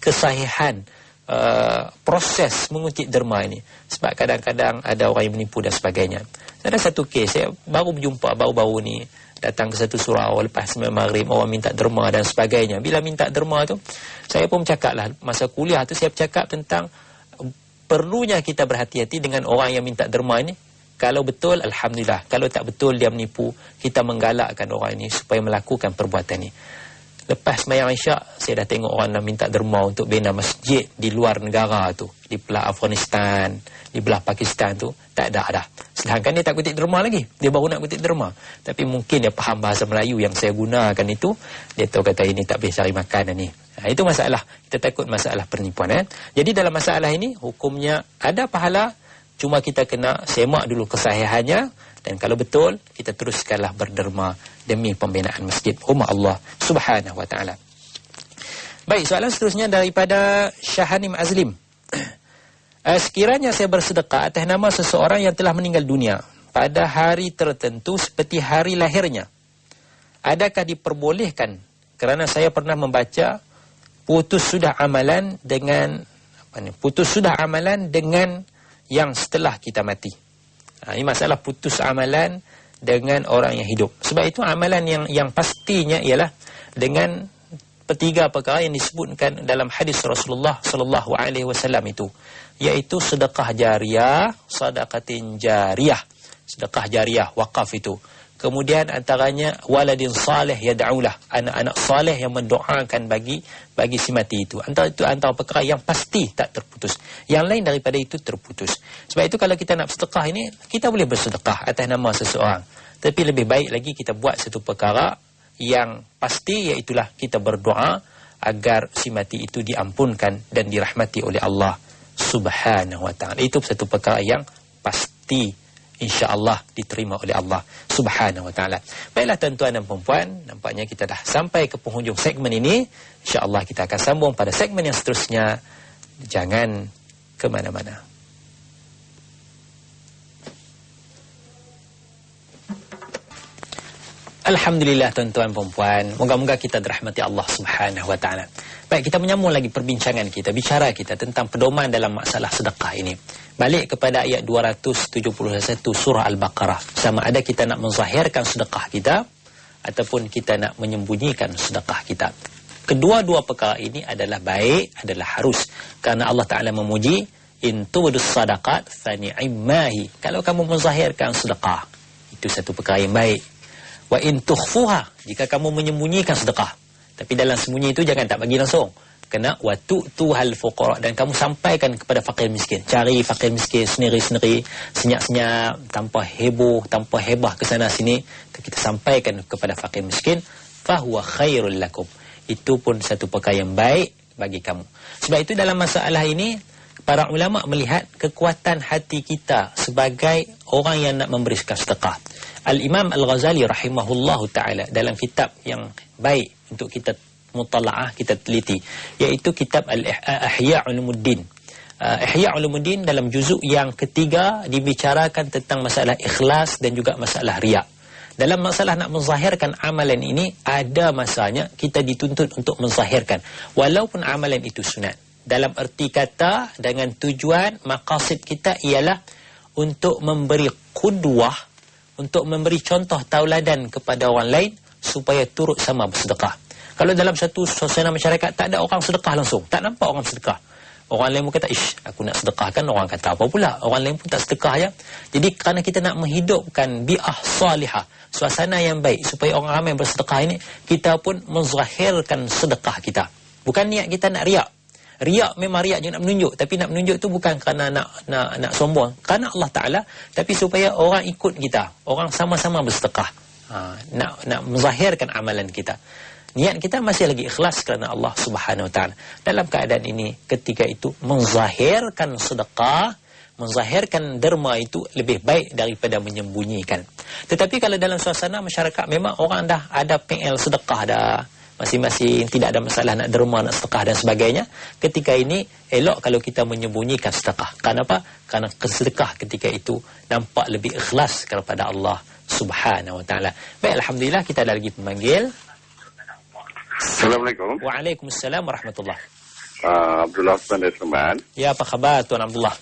kesahihan proses menguntit derma ini. Sebab kadang-kadang ada orang yang menipu dan sebagainya. Ada satu kes, saya baru berjumpa baru-baru ni, datang ke satu surau lepas sembahyang maghrib, orang minta derma dan sebagainya. Bila minta derma tu, saya pun bercakap lah, masa kuliah tu saya bercakap tentang perlunya kita berhati-hati dengan orang yang minta derma ini. Kalau betul, alhamdulillah. Kalau tak betul, dia menipu, kita menggalakkan orang ini supaya melakukan perbuatan ini. Lepas sembahyang Isyak, saya dah tengok orang nak minta derma untuk bina masjid di luar negara tu, di belah Afghanistan, di belah Pakistan tu, tak ada dah. Sedangkan dia tak kutip derma lagi, dia baru nak kutip derma. Tapi mungkin dia faham bahasa Melayu yang saya gunakan itu, dia tahu kata ini tak boleh cari makan ni. Itu masalah, kita takut masalah penipuan. Jadi dalam masalah ini, hukumnya ada pahala, cuma kita kena semak dulu kesahihannya. Dan kalau betul, kita teruskanlah berderma demi pembinaan masjid rumah Allah Subhanahu wa ta'ala. Baik, soalan seterusnya daripada Syahanim Azlim. Sekiranya saya bersedekah atas nama seseorang yang telah meninggal dunia pada hari tertentu seperti hari lahirnya, adakah diperbolehkan? Kerana saya pernah membaca putus sudah amalan dengan yang setelah kita mati. Ini masalah putus amalan dengan orang yang hidup. Sebab itu amalan yang pastinya ialah dengan tiga perkara yang disebutkan dalam hadis Rasulullah sallallahu alaihi wasallam itu, iaitu sedekah jariyah, sedekatin jariyah, sedekah jariyah, wakaf itu. Kemudian antaranya waladin salih yad'ulah, anak-anak saleh yang mendoakan bagi si mati itu. Antara perkara yang pasti tak terputus. Yang lain daripada itu terputus. Sebab itu kalau kita nak sedekah ini, kita boleh bersedekah atas nama seseorang. Tapi lebih baik lagi kita buat satu perkara yang pasti, iaitulah kita berdoa agar si mati itu diampunkan dan dirahmati oleh Allah Subhanahu wa ta'ala. Itu satu perkara yang pasti, insya-Allah diterima oleh Allah Subhanahu wa ta'ala. Baiklah tuan-tuan dan puan-puan, nampaknya kita dah sampai ke penghujung segmen ini. Insya-Allah kita akan sambung pada segmen yang seterusnya. Jangan ke mana-mana. Alhamdulillah tuan-tuan dan puan-puan, moga-moga kita dirahmati Allah Subhanahu wa ta'ala. Baik, kita menyambung lagi perbincangan kita, bicara kita tentang pedoman dalam masalah sedekah ini. Balik kepada ayat 271 surah Al-Baqarah. Sama ada kita nak menzahirkan sedekah kita ataupun kita nak menyembunyikan sedekah kita. Kedua-dua perkara ini adalah baik, adalah harus. Karena Allah Ta'ala memuji, in tubdus sadaqat fa ni'mahi. Kalau kamu menzahirkan sedekah, itu satu perkara yang baik. Wa in tukhfuha, jika kamu menyembunyikan sedekah. Tapi dalam sembunyi itu jangan tak bagi langsung. Kena wa tu'tuhal fuqara, dan kamu sampaikan kepada fakir miskin. Cari fakir miskin sendiri-sendiri, senyap-senyap, tanpa heboh, tanpa hebah ke sana sini. Kita sampaikan kepada fakir miskin, fahuwa khairul lakum. Itu pun satu perkara yang baik bagi kamu. Sebab itu dalam masalah ini, para ulama melihat kekuatan hati kita sebagai orang yang nak memberikan sedekah. Al-Imam Al-Ghazali rahimahullahu ta'ala dalam kitab yang baik untuk kita mutala'ah, kita teliti, iaitu kitab Ihya Ulumuddin. Ihya Ulumuddin dalam juzuk yang ketiga dibicarakan tentang masalah ikhlas dan juga masalah riak. Dalam masalah nak menzahirkan amalan ini, ada masanya kita dituntut untuk menzahirkan walaupun amalan itu sunat. Dalam erti kata, dengan tujuan maqasid kita ialah untuk memberi qudwah, untuk memberi contoh tauladan kepada orang lain supaya turut sama bersedekah. Kalau dalam satu suasana masyarakat tak ada orang sedekah langsung, tak nampak orang sedekah, orang lain pun kata, ish, aku nak sedekahkan, orang kata apa pula, orang lain pun tak sedekah ya. Jadi kerana kita nak menghidupkan bi'ah salihah, suasana yang baik supaya orang ramai bersedekah ini, kita pun menzahirkan sedekah kita. Bukan niat kita nak riak. Riak memang riak je nak menunjuk, tapi nak menunjuk tu bukan kerana nak sombong, kerana Allah Ta'ala, tapi supaya orang ikut kita, orang sama-sama bersedekah. Nak menzahirkan amalan kita. Niat kita masih lagi ikhlas kerana Allah Subhanahu Wa Ta'ala. Dalam keadaan ini, ketika itu menzahirkan sedekah, menzahirkan derma itu lebih baik daripada menyembunyikan. Tetapi kalau dalam suasana masyarakat memang orang dah ada PL sedekah dah, masing-masing tidak ada masalah nak derma, nak sedekah dan sebagainya, ketika ini elok kalau kita menyembunyikan sedekah. Kenapa? Kerana sedekah ketika itu nampak lebih ikhlas kepada Allah Subhanahu Wa Ta'ala. Baik, alhamdulillah kita ada lagi pemanggil. Assalamualaikum. Waalaikumsalam warahmatullahi. Abdullah Osman dari Seman. Ya, apa khabar Tuan Abdullah?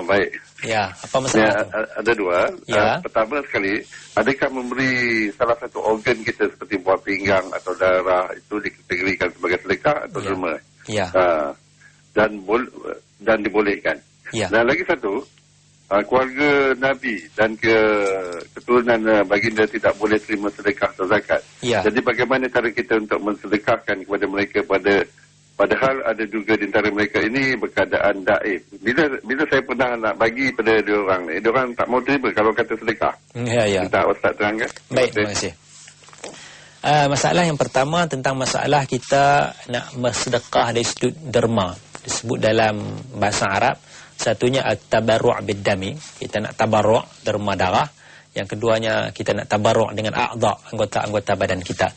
Baik. Ya, apa masalah? Ada dua. Ya. Pertama sekali, adakah memberi salah satu organ kita seperti buah pinggang atau darah itu dikategorikan sebagai sedekah atau derma? Ya. Dan dibolehkan. Ya. Dan lagi satu, keluarga Nabi dan keturunan baginda tidak boleh terima sedekah atau zakat. Ya. Jadi bagaimana cara kita untuk mensedekahkan kepada mereka padahal ada juga di antara mereka ini berkeadaan daif. Bila saya pernah nak bagi pada diorang ni, diorang tak mau terima kalau kata sedekah. Ya. Minta Ustaz terangkan. Baik, terima kasih. Masalah yang pertama tentang masalah kita nak bersedekah dari sudut derma. Disebut dalam bahasa Arab, satunya at-tabarru' bid-dami, kita nak tabarru' derma darah. Yang keduanya kita nak tabarru' dengan a'dha', anggota-anggota badan kita.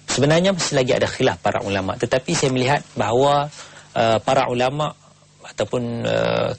Sebenarnya masih lagi ada khilaf para ulama, tetapi saya melihat bahawa para ulama ataupun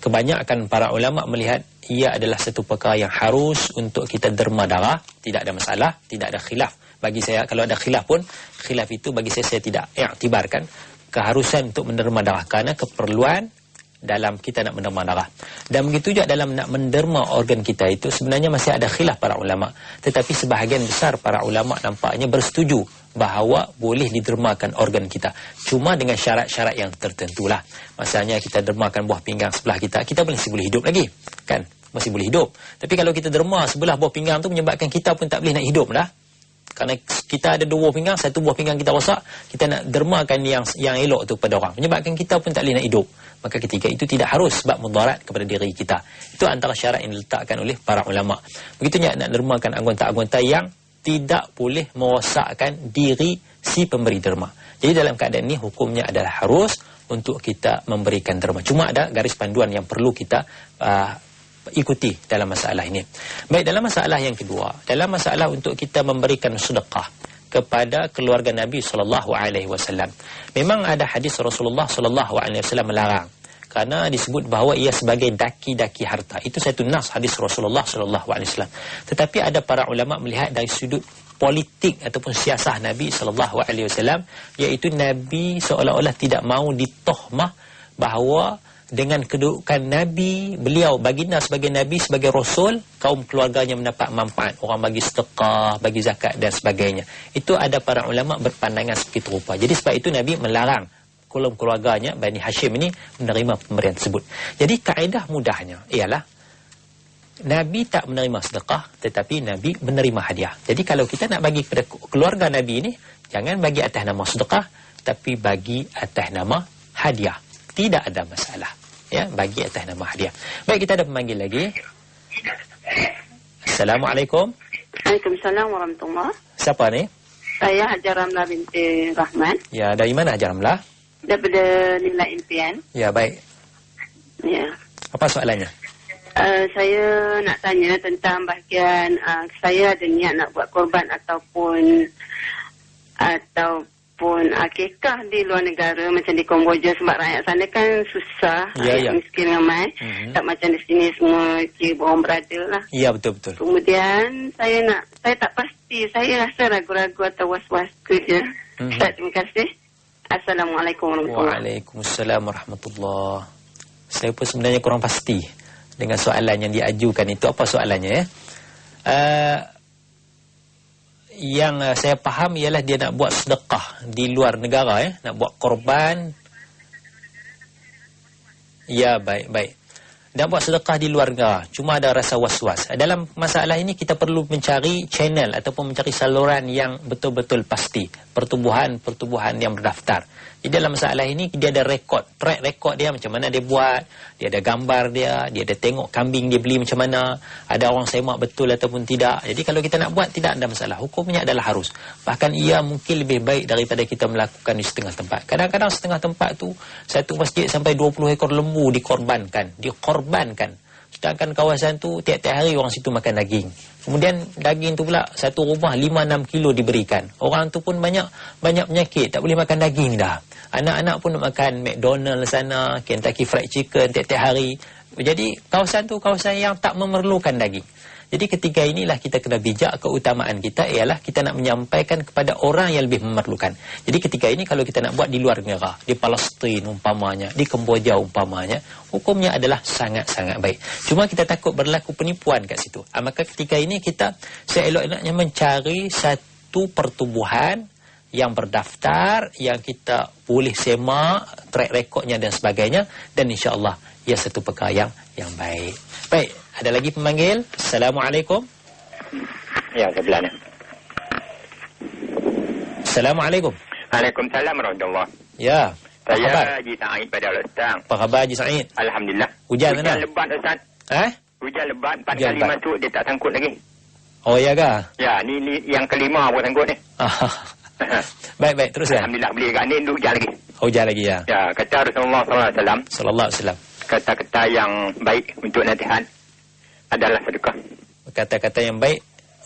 kebanyakan para ulama melihat ia adalah satu perkara yang harus untuk kita derma darah. Tidak ada masalah, tidak ada khilaf. Bagi saya, kalau ada khilaf pun, khilaf itu bagi saya tidak iktibarkan keharusan untuk menderma darah kerana keperluan dalam kita nak menderma darah. Dan begitu juga dalam nak menderma organ kita itu sebenarnya masih ada khilaf para ulama. Tetapi sebahagian besar para ulama nampaknya bersetuju bahawa boleh didermakan organ kita. Cuma dengan syarat-syarat yang tertentulah. Masalahnya kita dermakan buah pinggang sebelah kita, kita masih boleh hidup lagi. Kan? Masih boleh hidup. Tapi kalau kita derma sebelah buah pinggang tu menyebabkan kita pun tak boleh nak hidup dah. Kerana kita ada dua buah pinggang, satu buah pinggang kita rosak, kita nak dermakan yang elok tu pada orang, menyebabkan kita pun tak boleh nak hidup. Maka ketika itu tidak harus sebab mudarat kepada diri kita. Itu antara syarat yang diletakkan oleh para ulama. Begitunya nak dermakan anggota-anggota yang tidak boleh merosakkan diri si pemberi derma. Jadi dalam keadaan ini hukumnya adalah harus untuk kita memberikan derma. Cuma ada garis panduan yang perlu kita ikuti dalam masalah ini. Baik, dalam masalah yang kedua, dalam masalah untuk kita memberikan sedekah kepada keluarga Nabi SAW. Memang ada hadis Rasulullah SAW melarang. Kerana disebut bahawa ia sebagai daki-daki harta. Itu satu nas hadis Rasulullah SAW. Tetapi ada para ulama melihat dari sudut politik ataupun siasah Nabi SAW, iaitu Nabi seolah-olah tidak mahu ditohmah bahawa dengan kedudukan Nabi, beliau baginda sebagai Nabi, sebagai Rasul, kaum keluarganya mendapat manfaat. Orang bagi sedekah, bagi zakat dan sebagainya. Itu ada para ulama berpandangan seperti rupa. Jadi sebab itu Nabi melarang kaum keluarganya, Bani Hashim ini, menerima pemberian tersebut. Jadi kaedah mudahnya ialah Nabi tak menerima sedekah, tetapi Nabi menerima hadiah. Jadi kalau kita nak bagi kepada keluarga Nabi ini, jangan bagi atas nama sedekah, tapi bagi atas nama hadiah. Tidak ada masalah. Ya, bagi atas nama hadiah. Baik, kita ada pemanggil lagi. Assalamualaikum. Waalaikumsalam warahmatullahi. Siapa ni? Saya Hajar Ramlah binti Rahman. Ya, dari mana Hajar Ramlah? Daripada Nilai Impian. Ya, baik. Ya. Apa soalannya? Saya nak tanya tentang bahagian saya ada niat nak buat korban ataupun akikah di luar negara macam di Kamboja, sebab rakyat sana kan susah, rakyat miskin ramai. Tak macam di sini semua kira orang berada lah. Ya, betul-betul. Kemudian saya tak pasti, saya rasa ragu-ragu atau was-was kerja. Ustaz, terima kasih. Assalamualaikum warahmatullahi. Waalaikumsalam warahmatullahi. Saya pun sebenarnya kurang pasti dengan soalan yang diajukan itu. Apa soalannya ya? Yang saya faham ialah dia nak buat sedekah di luar negara, nak buat korban. Ya, baik. Nak buat sedekah di luar negara, cuma ada rasa was-was. Dalam masalah ini kita perlu mencari channel ataupun mencari saluran yang betul-betul pasti, pertubuhan yang berdaftar. Jadi dalam masalah ini dia ada track record dia macam mana dia buat, dia ada gambar dia ada tengok kambing dia beli macam mana, ada orang semak betul ataupun tidak. Jadi kalau kita nak buat tidak ada masalah, hukumnya adalah harus. Bahkan ia mungkin lebih baik daripada kita melakukan di setengah tempat. Kadang-kadang setengah tempat tu satu masjid sampai 20 ekor lembu dikorbankan. Sedangkan kawasan tu tiap-tiap hari orang situ makan daging. Kemudian daging tu pula satu rumah 5-6 kilo diberikan. Orang tu pun banyak penyakit, tak boleh makan daging dah. Anak-anak pun nak makan McDonald sana, Kentucky Fried Chicken tiap-tiap hari. Jadi kawasan tu kawasan yang tak memerlukan daging. Jadi ketika inilah kita kena bijak. Keutamaan kita ialah kita nak menyampaikan kepada orang yang lebih memerlukan. Jadi ketika ini kalau kita nak buat di luar negara, di Palestin umpamanya, di Kemboja umpamanya, hukumnya adalah sangat-sangat baik. Cuma kita takut berlaku penipuan kat situ. Maka ketika ini kita seelok-eloknya mencari satu pertubuhan yang berdaftar, yang kita boleh semak track recordnya dan sebagainya, dan insya-Allah ia satu perkara yang baik. Baik, ada lagi pemanggil. Assalamualaikum. Ya, sebelah ni. Assalamualaikum. Waalaikumsalam warahmatullahi. Ya. Saya Haji Sa'id pada Ustaz. Apa khabar Haji Sa'id? Alhamdulillah. Hujan mana? Hujan lebat Ustaz. Hujan lebat 4 Hujan kali lebat. masuk dia tak sangkut lagi. Oh ya ke? Ya, ni yang kelima pun sangkut ni. Baik, teruskan. Alhamdulillah boleh kat ni hujan lagi. Hujan lagi ya. Ya, kata Rasulullah SAW. Sallallahu alaihi wasallam. Kata-kata yang baik untuk nasihat adalah sedekah. Kata-kata yang baik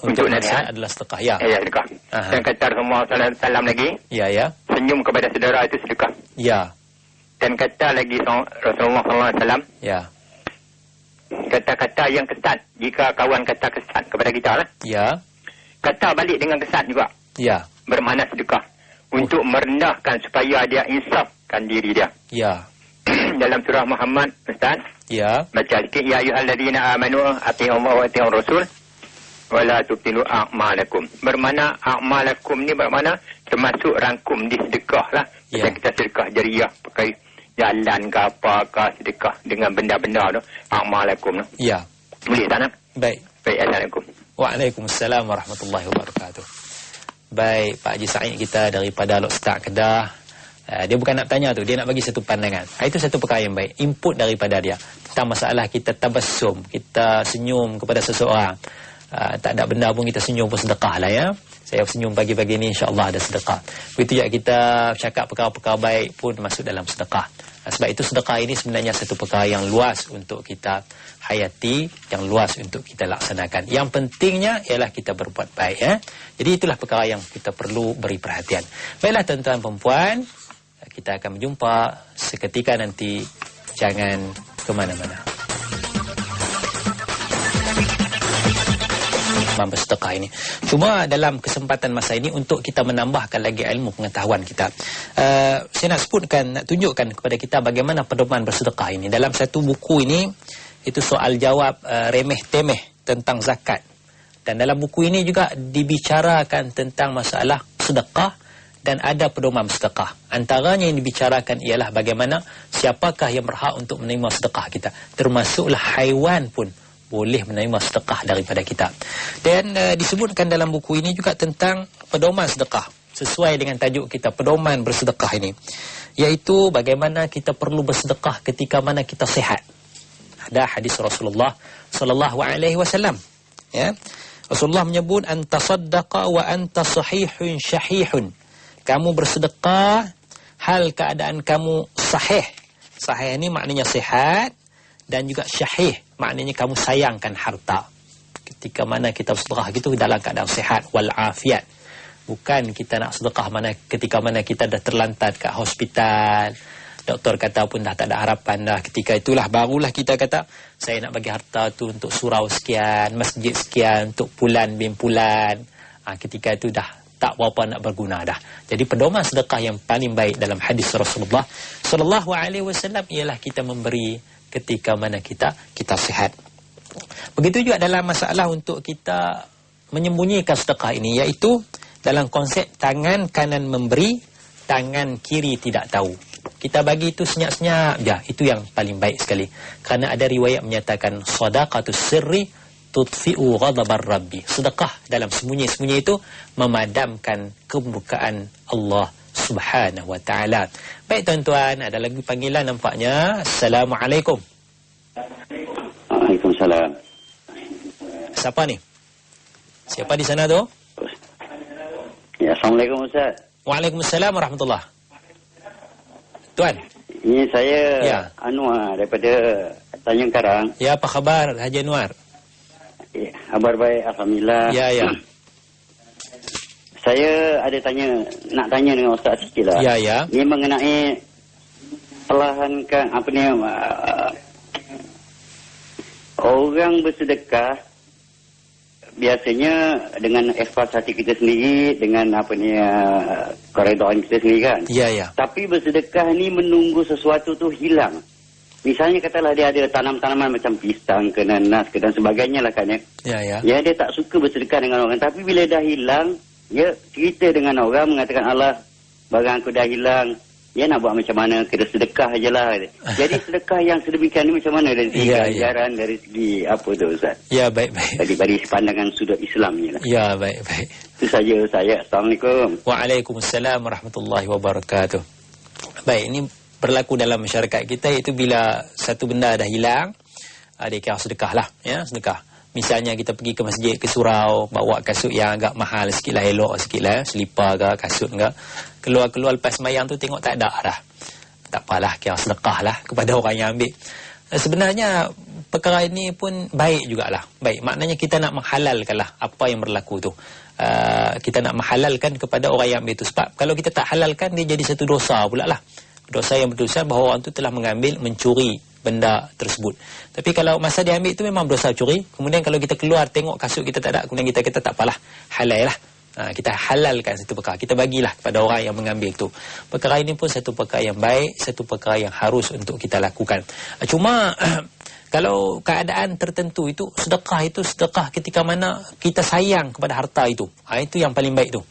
untuk nasihat adalah sedekah. Ya. Ya, sedekah. Dan kata Rasulullah SAW lagi. Ya. Senyum kepada saudara itu sedekah. Ya. Dan kata lagi Rasulullah SAW. Ya. Kata-kata yang kesan. Jika kawan kata kesan kepada kita lah. Ya. Kata balik dengan kesan juga. Ya. Bermakna sedekah. Untuk merendahkan supaya dia insafkan diri dia. Ya. Dalam surah Muhammad, Ustaz. Ya. Baca sikit. Ya ayyuhalladzina amanu ati'u Allah wa ati'u Rasul. Wala tubtilu a'malakum. Bermakna a'malakum ni bermakna termasuk rangkum di sedekah lah. Ya. Kita sedekah jariah. Pakai jalan ke apa ke sedekah dengan benda-benda tu. A'malakum tu. Ya. Boleh tak nak? Baik. Assalamualaikum. Waalaikumsalam warahmatullahi wabarakatuh. Baik, Pak Haji Sa'id kita daripada Lok Setak Kedah. Dia bukan nak tanya tu, dia nak bagi satu pandangan. Itu satu perkara yang baik. Input daripada dia tentang masalah kita tabassum, kita senyum kepada seseorang. Tak ada benda pun kita senyum pun sedekah lah ya. Saya senyum pagi-pagi ni insya-Allah ada sedekah. Begitu juga kita cakap perkara-perkara baik pun masuk dalam sedekah. Sebab itu sedekah ini sebenarnya satu perkara yang luas untuk kita hayati, yang luas untuk kita laksanakan. Yang pentingnya ialah kita berbuat baik ya. Jadi itulah perkara yang kita perlu beri perhatian. Baiklah tuan-tuan dan puan, kita akan berjumpa seketika nanti. Jangan ke mana-mana. Bersedekah ini. Cuma dalam kesempatan masa ini untuk kita menambahkan lagi ilmu pengetahuan kita. Saya nak sebutkan, nak tunjukkan kepada kita bagaimana pedoman bersedekah ini. Dalam satu buku ini, itu soal jawab remeh-temeh tentang zakat. Dan dalam buku ini juga dibicarakan tentang masalah sedekah dan ada pedoman sedekah. Antaranya yang dibicarakan ialah bagaimana siapakah yang berhak untuk menerima sedekah kita. Termasuklah haiwan pun boleh menerima sedekah daripada kita. Dan disebutkan dalam buku ini juga tentang pedoman sedekah. Sesuai dengan tajuk kita, pedoman bersedekah ini. Iaitu bagaimana kita perlu bersedekah ketika mana kita sihat. Ada hadis Rasulullah SAW. Ya. Rasulullah menyebut, anta saddaqa wa anta sahihun syahihun. Kamu bersedekah hal keadaan kamu sahih. Sahih ini maknanya sihat. Dan juga syahih, maknanya kamu sayangkan harta. Ketika mana kita bersedekah gitu dalam keadaan sihat wal afiat. Bukan kita nak sedekah ketika mana kita dah terlantar kat hospital. Doktor kata pun dah tak ada harapan dah. Ketika itulah barulah kita kata, saya nak bagi harta tu untuk surau sekian, masjid sekian, untuk pulan bin pulan. Ketika itu dah tak berapa nak berguna dah. Jadi pedoman sedekah yang paling baik dalam hadis Rasulullah SAW ialah kita memberi ketika mana kita sihat. Begitu juga dalam masalah untuk kita menyembunyikan sedekah ini, iaitu dalam konsep tangan kanan memberi, tangan kiri tidak tahu. Kita bagi itu senyap-senyap, ya, itu yang paling baik sekali. Kerana ada riwayat menyatakan sadaqatus sirri tutfi'u ghadabar rabbi. Sedekah dalam sembunyi-sembunyi itu memadamkan kemurkaan Allah Subhanahu wa ta'ala. Baik tuan-tuan, ada lagi panggilan nampaknya. Assalamualaikum. Waalaikumsalam. Siapa ni? Siapa di sana tu? Ya, Assalamualaikum Ustaz. Waalaikumsalam warahmatullahi. Tuan. Ini saya ya. Anwar daripada Tanjung Karang. Ya, apa khabar Haji Anwar? Ya, kabar baik, alhamdulillah. Ya. Saya ada nak tanya dengan Ustaz sikit lah. Ya. Ini mengenai perlahankan orang bersedekah biasanya dengan ikhlas hati kita sendiri, dengan koridor kita sendiri kan. Ya. Tapi bersedekah ni menunggu sesuatu tu hilang. Misalnya katalah dia ada tanam-tanaman macam pisang ke nanas ke dan sebagainya lah kan ya. Ya, dia tak suka bersedekah dengan orang. Tapi bila dah hilang, dia cerita dengan orang mengatakan, Allah, barang aku dah hilang. Dia nak buat macam mana? Kena sedekah je lah. Jadi sedekah yang sedemikian ni macam mana? Dari segi ajaran, dari segi apa tu Ustaz? Ya, baik. Dari pandangan sudut Islam ni lah. Ya, baik. Itu saja saya. Assalamualaikum. Waalaikumsalam warahmatullahi wabarakatuh. Baik, ini berlaku dalam masyarakat kita, iaitu bila satu benda dah hilang, dia kira sedekah lah. Ya, sedekah. Misalnya kita pergi ke masjid, ke surau, bawa kasut yang agak mahal sikit lah, elok sikit lah, selipar ke, kasut ke. Keluar lepas sembahyang tu tengok tak ada dah. Tak apalah, kira sedekah lah kepada orang yang ambil. Sebenarnya perkara ini pun baik jugalah. Baik, maknanya kita nak menghalalkan lah apa yang berlaku tu. Kita nak menghalalkan kepada orang yang ambil tu. Sebab kalau kita tak halalkan, dia jadi satu dosa pula lah. Dosa yang berdosa bahawa orang tu telah mengambil, mencuri benda tersebut. Tapi kalau masa dia ambil tu memang dosa curi, kemudian kalau kita keluar tengok kasut kita tak ada, kemudian kita kata tak apalah, halal lah. Kita halalkan satu perkara, kita bagilah kepada orang yang mengambil tu. Perkara ini pun satu perkara yang baik, satu perkara yang harus untuk kita lakukan. Cuma kalau keadaan tertentu itu sedekah ketika mana kita sayang kepada harta itu. Itu yang paling baik tu.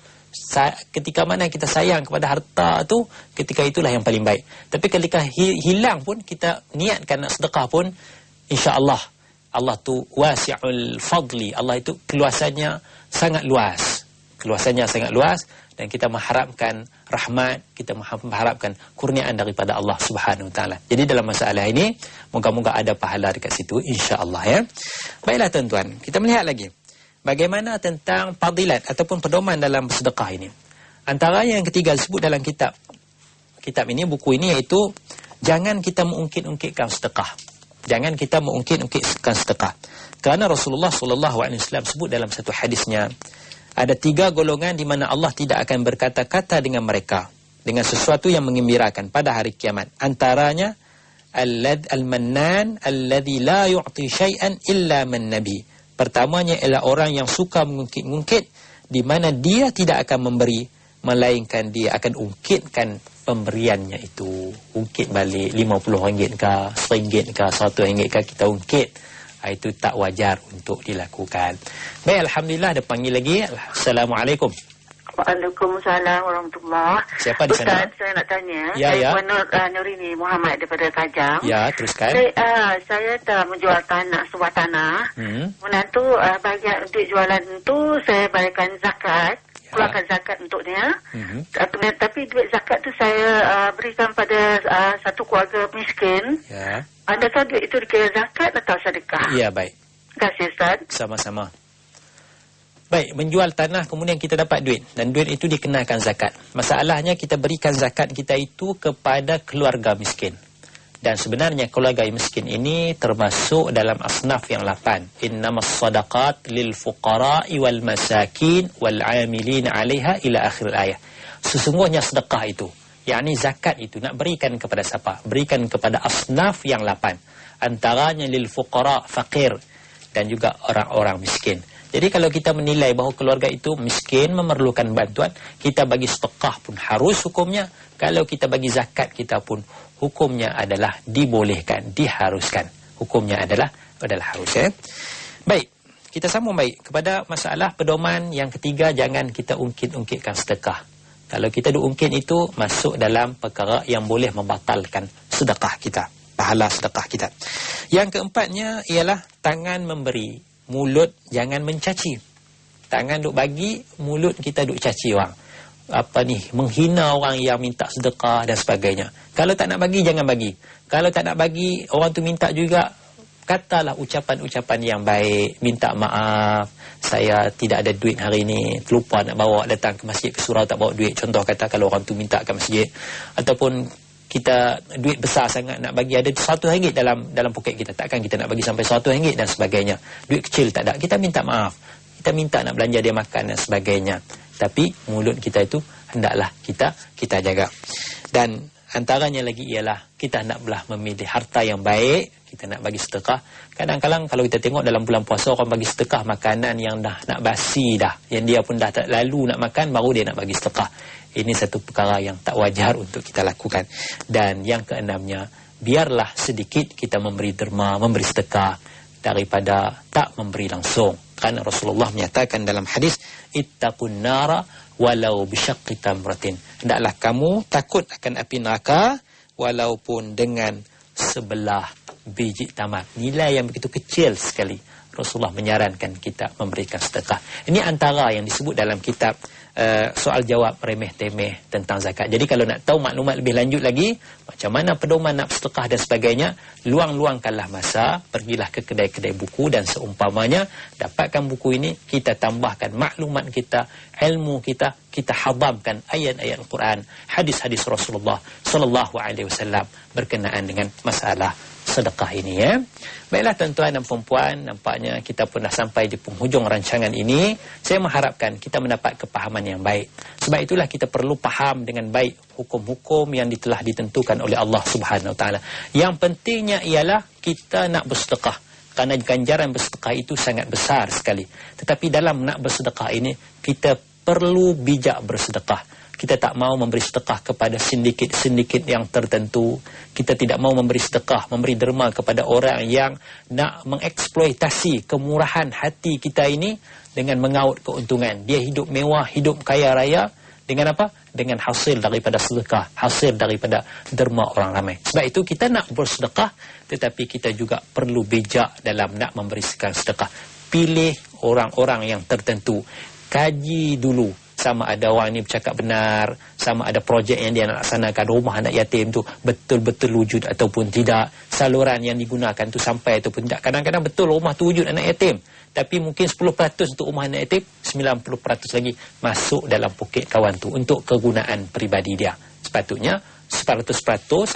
Ketika mana kita sayang kepada harta tu, ketika itulah yang paling baik. Tapi ketika hilang pun, kita niatkan nak sedekah pun, insya-Allah Allah tu wasi'ul fadli. Allah itu keluasannya sangat luas. Dan kita mengharapkan rahmat, kita mengharapkan kurniaan daripada Allah Subhanahu Wa Taala. Jadi dalam masalah ini, moga-moga ada pahala dekat situ, insya-Allah ya. Baiklah tuan-tuan, kita melihat lagi bagaimana tentang fadilat ataupun pedoman dalam sedekah ini. Antara yang ketiga disebut dalam kitab ini, buku ini, iaitu jangan kita mengungkit-ungkitkan sedekah. Jangan kita mengungkit-ungkitkan sedekah. Kerana Rasulullah SAW sebut dalam satu hadisnya, ada 3 golongan di mana Allah tidak akan berkata-kata dengan mereka dengan sesuatu yang menggembirakan pada hari kiamat. Antaranya al-mannan alladhi la yu'ti syai'an illa man nabi. Pertamanya ialah orang yang suka mengungkit-ungkit, di mana dia tidak akan memberi, melainkan dia akan ungkitkan pemberiannya itu. Ungkit balik RM50 ke, RM1 ke, RM1 ke, kita ungkit. Itu tak wajar untuk dilakukan. Baik, alhamdulillah, ada panggil lagi. Assalamualaikum. Waalaikumsalam warahmatullahi. Siapa di sana? Ustaz, saya nak tanya. Ya. Saya Nurini Muhammad daripada Kajang. Ya, teruskan. Saya telah menjual sebuah tanah. Menantu bagian untuk jualan itu saya bayarkan zakat. Keluarkan zakat untuknya. Tapi duit zakat tu saya berikan pada satu keluarga miskin. Ya. Adakah duit itu dikira zakat atau sedekah? Ya, baik. Terima kasih, Ustaz. Sama-sama. Baik, menjual tanah kemudian kita dapat duit, dan duit itu dikenakan zakat. Masalahnya kita berikan zakat kita itu kepada keluarga miskin. Dan sebenarnya keluarga miskin ini termasuk dalam asnaf yang 8. Innamas sadaqat lil fuqara'i wal masakin wal 'amilin 'alaiha ila akhir ayat. Sesungguhnya sedekah itu, yakni zakat itu, nak berikan kepada siapa? Berikan kepada asnaf yang 8. Antaranya lil fuqara', fakir, dan juga orang-orang miskin. Jadi kalau kita menilai bahawa keluarga itu miskin, memerlukan bantuan, kita bagi sedekah pun harus hukumnya. Kalau kita bagi zakat kita pun hukumnya adalah dibolehkan, diharuskan. Hukumnya adalah harus. Baik, kita sambung baik kepada masalah pedoman yang ketiga, jangan kita ungkit-ungkitkan sedekah. Kalau kita diungkit itu masuk dalam perkara yang boleh membatalkan sedekah kita, pahala sedekah kita. Yang keempatnya ialah tangan memberi, mulut jangan mencaci. Tangan duk bagi, mulut kita duk caci orang. Menghina orang yang minta sedekah dan sebagainya. Kalau tak nak bagi, jangan bagi. Kalau tak nak bagi, orang tu minta juga, katalah ucapan-ucapan yang baik, minta maaf, saya tidak ada duit hari ini, terlupa nak bawa datang ke masjid, ke surau tak bawa duit. Contoh kata kalau orang tu minta ke masjid, ataupun kita duit besar sangat nak bagi, ada RM1 dalam poket kita, takkan kita nak bagi sampai RM100 dan sebagainya. Duit kecil tak ada, kita minta maaf, kita minta nak belanja dia makan dan sebagainya. Tapi mulut kita itu hendaklah kita jaga. Dan antaranya lagi ialah kita naklah memilih harta yang baik, kita nak bagi sedekah. Kadang-kadang kalau kita tengok dalam bulan puasa, orang bagi sedekah makanan yang dah nak basi dah, yang dia pun dah tak lalu nak makan, baru dia nak bagi sedekah. Ini satu perkara yang tak wajar untuk kita lakukan. Dan yang keenamnya, biarlah sedikit kita memberi derma, memberi sedekah daripada tak memberi langsung. Kerana Rasulullah menyatakan dalam hadis, ittaqun nara walau bisyaqqi tamratin. Hendaklah kamu takut akan api neraka walaupun dengan sebelah biji tamat. Nilai yang begitu kecil sekali. Rasulullah menyarankan kita memberikan sedekah. Ini antara yang disebut dalam kitab soal jawab remeh temeh tentang zakat. Jadi kalau nak tahu maklumat lebih lanjut lagi, macam mana pedoman nak sedekah dan sebagainya, luangkanlah masa, pergilah ke kedai-kedai buku dan seumpamanya, dapatkan buku ini, kita tambahkan maklumat kita, ilmu kita, kita hadamkan ayat-ayat Al-Quran, hadis-hadis Rasulullah sallallahu alaihi wasallam berkenaan dengan masalah sedekah ini, ya. Baiklah tuan-tuan dan puan-puan, nampaknya kita pun dah sampai di penghujung rancangan ini. Saya mengharapkan kita mendapat kepahaman yang baik. Sebab itulah kita perlu faham dengan baik hukum-hukum yang telah ditentukan oleh Allah Subhanahu Wa Taala. Yang pentingnya ialah kita nak bersedekah. Kerana ganjaran bersedekah itu sangat besar sekali. Tetapi dalam nak bersedekah ini, kita perlu bijak bersedekah. Kita tak mau memberi sedekah kepada sindiket-sindiket yang tertentu. Kita tidak mau memberi sedekah, memberi derma kepada orang yang nak mengeksploitasi kemurahan hati kita ini dengan mengaut keuntungan. Dia hidup mewah, hidup kaya raya. Dengan apa? Dengan hasil daripada sedekah, hasil daripada derma orang ramai. Sebab itu kita nak bersedekah, tetapi kita juga perlu bijak dalam nak memberikan sedekah. Pilih orang-orang yang tertentu. Kaji dulu. Sama ada orang ini bercakap benar, sama ada projek yang dia nak laksanakan, rumah anak yatim tu betul-betul wujud ataupun tidak, saluran yang digunakan tu sampai ataupun tidak. Kadang-kadang betul rumah tu wujud anak yatim, tapi mungkin 10% untuk rumah anak yatim, 90% lagi masuk dalam poket kawan tu untuk kegunaan peribadi dia. Sepatutnya 100%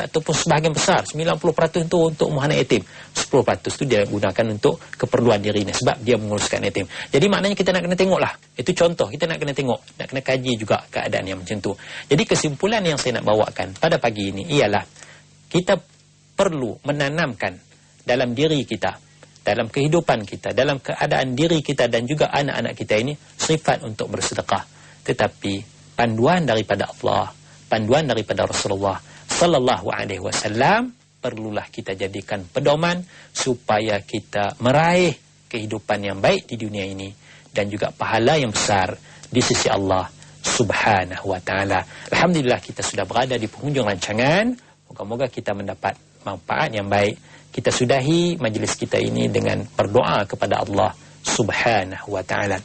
ataupun sebahagian besar 90% itu untuk rumah anak yatim, 10% itu dia gunakan untuk keperluan dirinya sebab dia menguruskan yatim. Jadi maknanya kita nak kena tengoklah. Itu contoh, kita nak kena tengok, nak kena kaji juga keadaan yang macam tu. Jadi kesimpulan yang saya nak bawakan pada pagi ini ialah kita perlu menanamkan dalam diri kita, dalam kehidupan kita, dalam keadaan diri kita dan juga anak-anak kita ini sifat untuk bersedekah. Tetapi panduan daripada Allah, panduan daripada Rasulullah sallallahu alaihi wasallam perlulah kita jadikan pedoman supaya kita meraih kehidupan yang baik di dunia ini dan juga pahala yang besar di sisi Allah Subhanahu wa taala. Alhamdulillah kita sudah berada di penghujung rancangan. Moga-moga kita mendapat manfaat yang baik. Kita sudahi majlis kita ini dengan berdoa kepada Allah Subhanahu wa taala.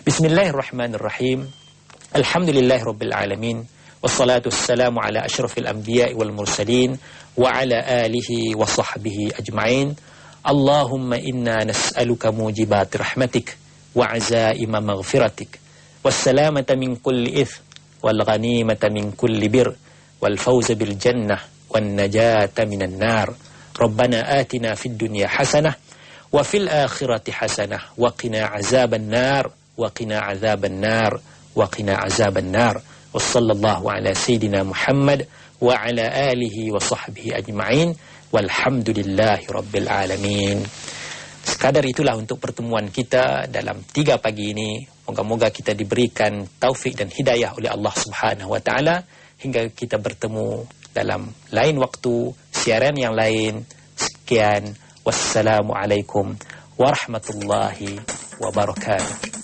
Bismillahirrahmanirrahim. Alhamdulillahirabbil alamin. Wassalatu wassalamu ala asyrafil anbiya'i wal mursalin wa ala alihi wa sahbihi ajma'in. Allahumma inna nas'aluka mujibat rahmatik wa azaima maghfiratik wassalamata min kulli ith wal ghanimata min kulli bir wal fawza bil jannah wan najata minan nar. Rabbana atina fid dunya hasanah wa fil akhirati hasanah wa qina azaban nar wa qina azaban nar wa qina azaban nar. Wassallallahu ala sayyidina Muhammad wa ala alihi wa sahbihi ajma'in walhamdulillahi rabbil alamin. Sekadar itulah untuk pertemuan kita dalam 3 pagi ini. Moga-moga kita diberikan taufik dan hidayah oleh Allah Subhanahu wa taala hingga kita bertemu dalam lain waktu siaran yang lain. Sekian, wassalamualaikum warahmatullahi wabarakatuh.